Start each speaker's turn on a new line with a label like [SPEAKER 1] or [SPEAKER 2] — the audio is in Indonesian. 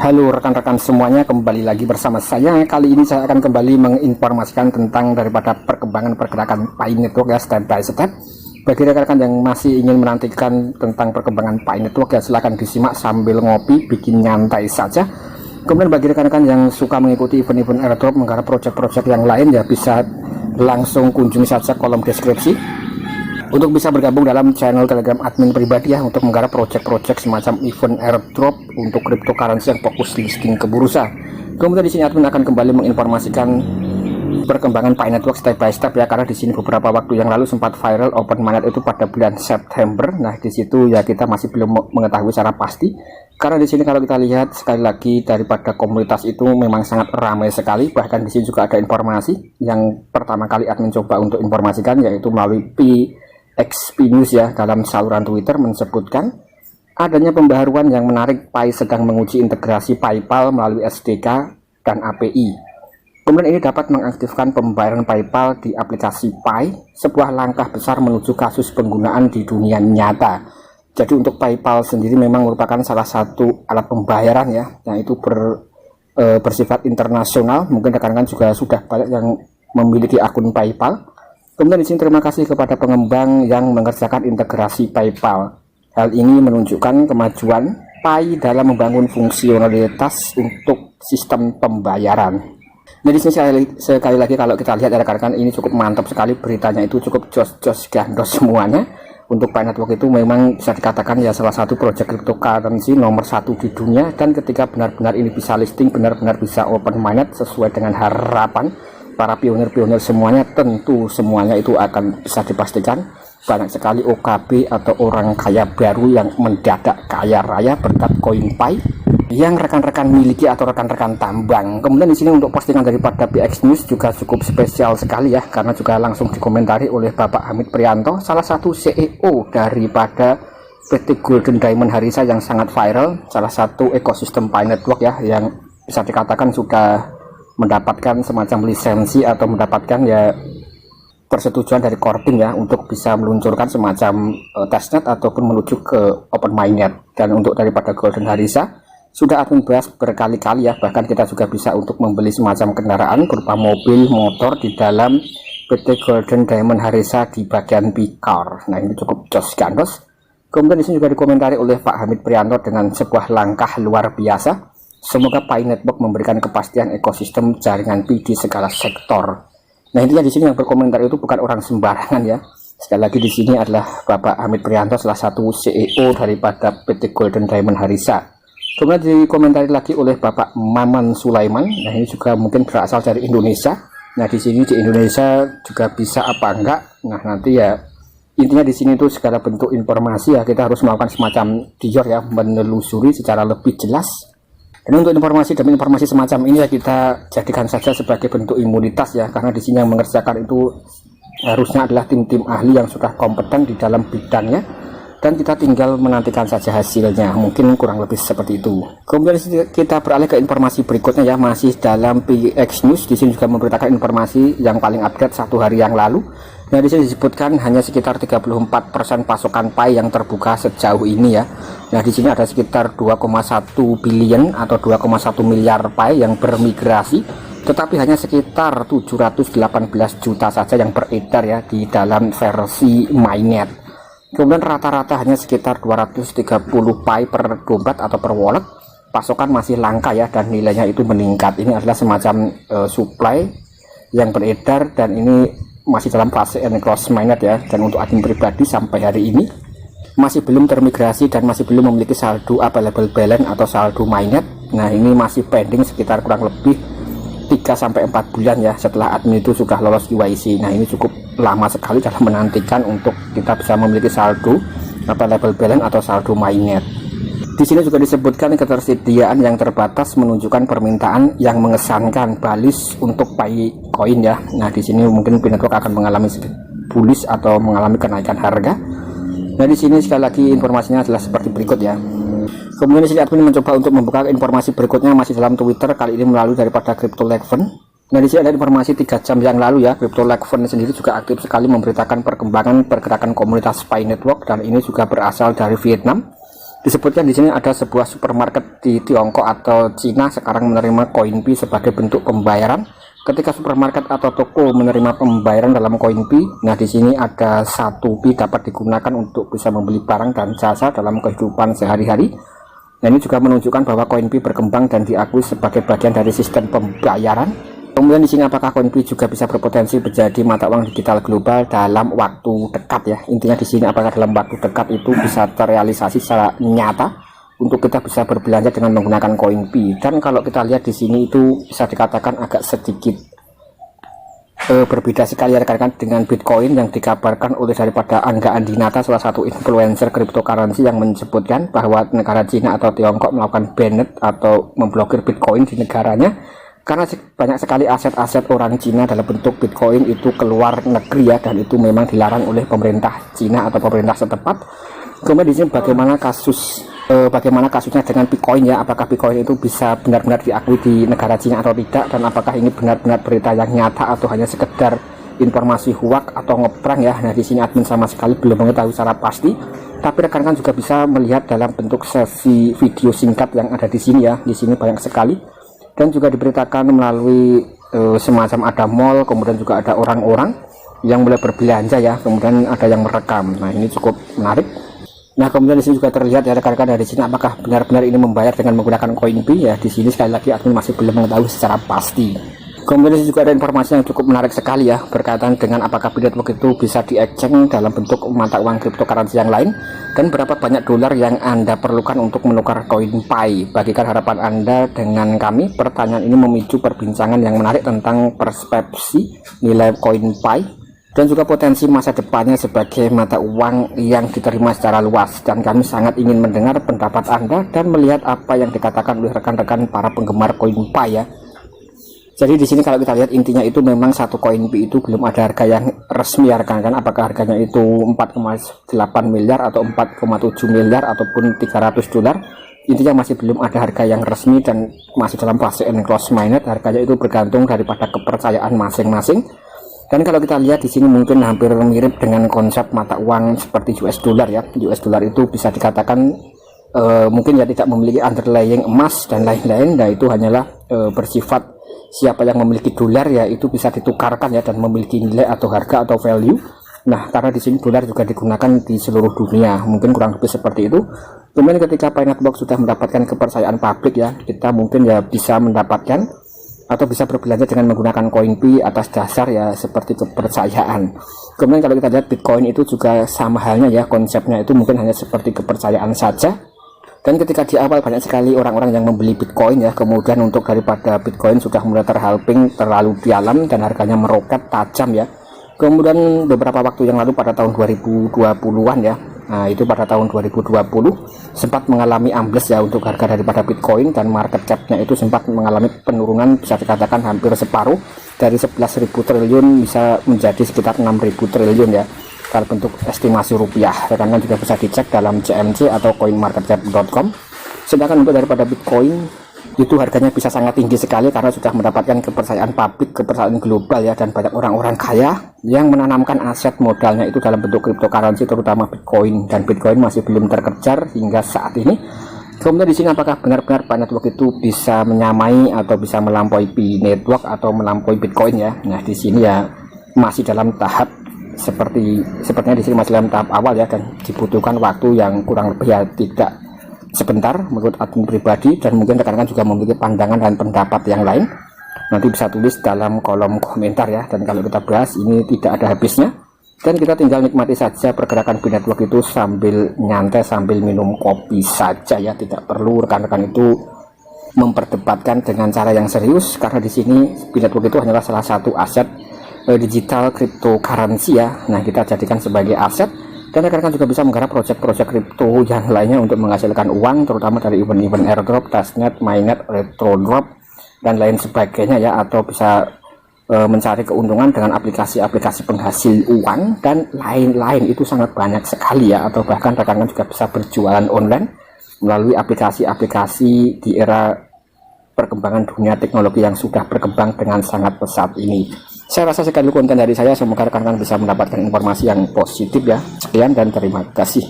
[SPEAKER 1] Halo rekan-rekan semuanya, kembali lagi bersama saya. Kali ini saya akan kembali menginformasikan tentang daripada perkembangan pergerakan Pi Network ya, step by step. Bagi rekan-rekan yang masih ingin menantikan tentang perkembangan Pi Network ya, silahkan disimak sambil ngopi, bikin nyantai saja. Kemudian bagi rekan-rekan yang suka mengikuti event-event airdrop, mengarah project-project yang lain ya, bisa langsung kunjungi saja kolom deskripsi untuk bisa bergabung dalam channel Telegram admin pribadi ya, untuk menggarap project-project semacam event airdrop untuk cryptocurrency yang fokus listing ke bursa. Kemudian di sini admin akan kembali menginformasikan perkembangan Pi Network step by step ya, karena di sini beberapa waktu yang lalu sempat viral open mainnet itu pada bulan September. Nah, di situ ya kita masih belum mengetahui secara pasti. Karena di sini kalau kita lihat sekali lagi daripada komunitas itu memang sangat ramai sekali. Bahkan di sini juga ada informasi yang pertama kali admin coba untuk informasikan, yaitu melalui PXP News ya, dalam saluran Twitter menyebutkan adanya pembaharuan yang menarik. Pi sedang menguji integrasi PayPal melalui SDK dan API. Kemudian ini dapat mengaktifkan pembayaran PayPal di aplikasi Pi, sebuah langkah besar menuju kasus penggunaan di dunia nyata. Jadi untuk PayPal sendiri memang merupakan salah satu alat pembayaran ya, yang itu bersifat internasional. Mungkin rekan-rekan juga sudah banyak yang memiliki akun PayPal. Kemudian di sini terima kasih kepada pengembang yang mengerjakan integrasi PayPal. Hal ini menunjukkan kemajuan Pi dalam membangun fungsionalitas untuk sistem pembayaran. Nah, di sini sekali lagi kalau kita lihat rekan-rekan, ini cukup mantap sekali beritanya, itu cukup jos-jos gandos semuanya. Untuk Pi Network itu memang bisa dikatakan ya salah satu project cryptocurrency nomor 1 di dunia, dan ketika benar-benar ini bisa listing, benar-benar bisa open mainnet sesuai dengan harapan para pionir-pionir semuanya, tentu semuanya itu akan bisa dipastikan banyak sekali OKB atau orang kaya baru yang mendadak kaya raya berkat koin Pi yang rekan-rekan miliki atau rekan-rekan tambang. Kemudian di sini untuk postingan daripada PX News juga cukup spesial sekali ya, karena juga langsung dikomentari oleh Bapak Hamid Prianto, salah satu CEO daripada PT Golden Diamond Harissa yang sangat viral, salah satu ekosistem Pi Network ya, yang bisa dikatakan sudah mendapatkan semacam lisensi atau mendapatkan ya persetujuan dari Korping ya, untuk bisa meluncurkan semacam testnet ataupun menuju ke open mainnet. Dan untuk daripada Golden Harissa sudah admin bahas berkali-kali ya, bahkan kita juga bisa untuk membeli semacam kendaraan berupa mobil motor di dalam PT Golden Diamond Harissa di bagian Picar. Nah, ini cukup jos gandos. Kemudian di sini juga dikomentari oleh Pak Hamid Prianto dengan sebuah langkah luar biasa. Semoga Pi Network memberikan kepastian ekosistem jaringan Pi di segala sektor. Nah, intinya di sini yang berkomentar itu bukan orang sembarangan ya. Sekali lagi di sini adalah Bapak Hamid Prianto, salah satu CEO daripada PT Golden Diamond Harissa. Kemudian dikomentari lagi oleh Bapak Maman Sulaiman. Nah, ini juga mungkin berasal dari Indonesia. Nah, di sini di Indonesia juga bisa apa enggak? Nah, nanti ya intinya di sini itu segala bentuk informasi ya kita harus melakukan semacam dior ya, menelusuri secara lebih jelas. Dan untuk informasi demi informasi semacam ini ya kita jadikan saja sebagai bentuk imunitas ya, karena di sini yang mengerjakan itu harusnya adalah tim-tim ahli yang sudah kompeten di dalam bidangnya, dan kita tinggal menantikan saja hasilnya, mungkin kurang lebih seperti itu. Kemudian kita beralih ke informasi berikutnya ya, masih dalam PX News. Di sini juga memberitakan informasi yang paling update 1 hari yang lalu. Nah, di sini disebutkan hanya sekitar 34% pasokan Pi yang terbuka sejauh ini ya. Nah, di sini ada sekitar 2,1 billion atau 2,1 miliar Pi yang bermigrasi, tetapi hanya sekitar 718 juta saja yang beredar ya di dalam versi mainnet. Kemudian rata-rata hanya sekitar 230 Pi per dompet atau per wallet. Pasokan masih langka ya, dan nilainya itu meningkat. Ini adalah semacam supply yang beredar, dan ini masih dalam fase enclosed mainnet ya. Dan untuk admin pribadi sampai hari ini masih belum termigrasi dan masih belum memiliki saldo available balance atau saldo mainnet. Nah, ini masih pending sekitar kurang lebih 3-4 bulan ya setelah admin itu sudah lolos KYC. Nah, ini cukup lama sekali dalam menantikan untuk kita bisa memiliki saldo available balance atau saldo mainnet. Di sini juga disebutkan ketersediaan yang terbatas menunjukkan permintaan yang mengesankan balis untuk Pi Coin ya. Nah, di sini mungkin Pi Network akan mengalami bullish atau mengalami kenaikan harga. Nah, di sini sekali lagi informasinya adalah seperti berikut ya. Kemudian di sini admin mencoba untuk membuka informasi berikutnya masih dalam Twitter, kali ini melalui daripada CryptoLeven. Nah, di sini ada informasi 3 jam yang lalu ya, CryptoLeven sendiri juga aktif sekali memberitakan perkembangan pergerakan komunitas Pi Network, dan ini juga berasal dari Vietnam. Disebutkan di sini ada sebuah supermarket di Tiongkok atau Cina sekarang menerima koin Pi sebagai bentuk pembayaran. Ketika supermarket atau toko menerima pembayaran dalam koin Pi, nah di sini ada 1 Pi dapat digunakan untuk bisa membeli barang dan jasa dalam kehidupan sehari-hari. Nah, ini juga menunjukkan bahwa koin Pi berkembang dan diakui sebagai bagian dari sistem pembayaran. Kemudian di sini apakah koin Pi juga bisa berpotensi menjadi mata uang digital global dalam waktu dekat ya. Intinya di sini apakah dalam waktu dekat itu bisa terrealisasi secara nyata untuk kita bisa berbelanja dengan menggunakan koin Pi. Dan kalau kita lihat di sini itu bisa dikatakan agak sedikit berbeda sekali rekan-rekan dengan Bitcoin yang dikabarkan oleh daripada Angga Andinata, salah satu influencer cryptocurrency, yang menyebutkan bahwa negara Cina atau Tiongkok melakukan banned atau memblokir Bitcoin di negaranya karena banyak sekali aset-aset orang Cina dalam bentuk Bitcoin itu keluar negeri ya, dan itu memang dilarang oleh pemerintah Cina atau pemerintah setempat. Kemudian di sini bagaimana kasusnya dengan Bitcoin ya, apakah Bitcoin itu bisa benar-benar diakui di negara Cina atau tidak, dan apakah ini benar-benar berita yang nyata atau hanya sekedar informasi hoax atau ngeprank ya. Nah, di sini admin sama sekali belum mengetahui secara pasti, tapi rekan-rekan juga bisa melihat dalam bentuk sesi video singkat yang ada di sini ya. Di sini banyak sekali. Dan juga diberitakan melalui semacam ada mall, kemudian juga ada orang-orang yang mulai berbelanja ya, kemudian ada yang merekam. Nah, ini cukup menarik. Nah, kemudian di sini juga terlihat ya rekan-rekan dari sini apakah benar-benar ini membayar dengan menggunakan koin Pi ya. Di sini sekali lagi admin masih belum mengetahui secara pasti. Kemudian di sini juga ada informasi yang cukup menarik sekali ya, berkaitan dengan apakah Pi Network itu bisa di-exchange dalam bentuk mata uang cryptocurrency yang lain, dan berapa banyak dolar yang Anda perlukan untuk menukar koin Pi. Bagikan harapan Anda dengan kami. Pertanyaan ini memicu perbincangan yang menarik tentang persepsi nilai koin Pi dan juga potensi masa depannya sebagai mata uang yang diterima secara luas. Dan kami sangat ingin mendengar pendapat Anda dan melihat apa yang dikatakan oleh rekan-rekan para penggemar koin Pi ya. Jadi di sini kalau kita lihat intinya itu memang satu koin Pi itu belum ada harga yang resmi ya rekan-rekan. Apakah harganya itu 4,8 miliar atau 4,7 miliar ataupun 300 dolar. Intinya masih belum ada harga yang resmi dan masih dalam fase enclosed mainnet. Harganya itu bergantung daripada kepercayaan masing-masing. Dan kalau kita lihat di sini mungkin hampir mirip dengan konsep mata uang seperti US dollar ya. US dollar itu bisa dikatakan mungkin ya tidak memiliki underlying emas dan lain-lain. Nah, itu hanyalah bersifat siapa yang memiliki dolar ya itu bisa ditukarkan ya dan memiliki nilai atau harga atau value. Nah, karena di sini dolar juga digunakan di seluruh dunia, mungkin kurang lebih seperti itu. Kemudian ketika Pi Network sudah mendapatkan kepercayaan publik ya, kita mungkin ya bisa mendapatkan atau bisa berbelanja dengan menggunakan koin Pi atas dasar ya seperti kepercayaan. Kemudian kalau kita lihat Bitcoin itu juga sama halnya ya, konsepnya itu mungkin hanya seperti kepercayaan saja. Dan ketika di awal banyak sekali orang-orang yang membeli Bitcoin ya, kemudian untuk daripada Bitcoin sudah mulai terhalping terlalu dalam dan harganya meroket tajam ya. Kemudian beberapa waktu yang lalu pada tahun 2020-an ya, nah itu pada tahun 2020 sempat mengalami ambles ya untuk harga daripada Bitcoin, dan market cap-nya itu sempat mengalami penurunan bisa dikatakan hampir separuh, dari 11.000 triliun bisa menjadi sekitar 6.000 triliun ya. Dalam bentuk estimasi rupiah, rekan-rekan juga bisa dicek dalam CMC atau coinmarketcap.com. Sedangkan untuk daripada Bitcoin itu harganya bisa sangat tinggi sekali karena sudah mendapatkan kepercayaan publik, kepercayaan global ya, dan banyak orang-orang kaya yang menanamkan aset modalnya itu dalam bentuk cryptocurrency terutama Bitcoin, dan Bitcoin masih belum terkejar hingga saat ini. Kemudian di sini apakah benar-benar Pi Network itu bisa menyamai atau bisa melampaui Pi Network atau melampaui Bitcoin ya. Nah, di sini ya masih dalam tahap sepertinya di sini masih dalam tahap awal ya, dan dibutuhkan waktu yang kurang lebih ya tidak sebentar menurut admin pribadi, dan mungkin rekan-rekan juga memiliki pandangan dan pendapat yang lain. Nanti bisa tulis dalam kolom komentar ya, dan kalau kita bahas ini tidak ada habisnya, dan kita tinggal nikmati saja pergerakan Pi Network itu sambil nyantai sambil minum kopi saja ya. Tidak perlu rekan-rekan itu memperdebatkan dengan cara yang serius, karena di sini Pi Network itu hanyalah salah satu aset digital cryptocurrency ya. Nah, kita jadikan sebagai aset, dan rekan-rekan juga bisa menggarap proyek-proyek kripto yang lainnya untuk menghasilkan uang, terutama dari event-event airdrop, testnet, mainnet, retrodrop dan lain sebagainya ya, atau bisa mencari keuntungan dengan aplikasi-aplikasi penghasil uang dan lain-lain. Itu sangat banyak sekali ya, atau bahkan rekan-rekan juga bisa berjualan online melalui aplikasi-aplikasi di era perkembangan dunia teknologi yang sudah berkembang dengan sangat pesat ini. Saya rasa sekian dulu konten dari saya, semoga rekan-rekan bisa mendapatkan informasi yang positif ya. Sekian dan terima kasih.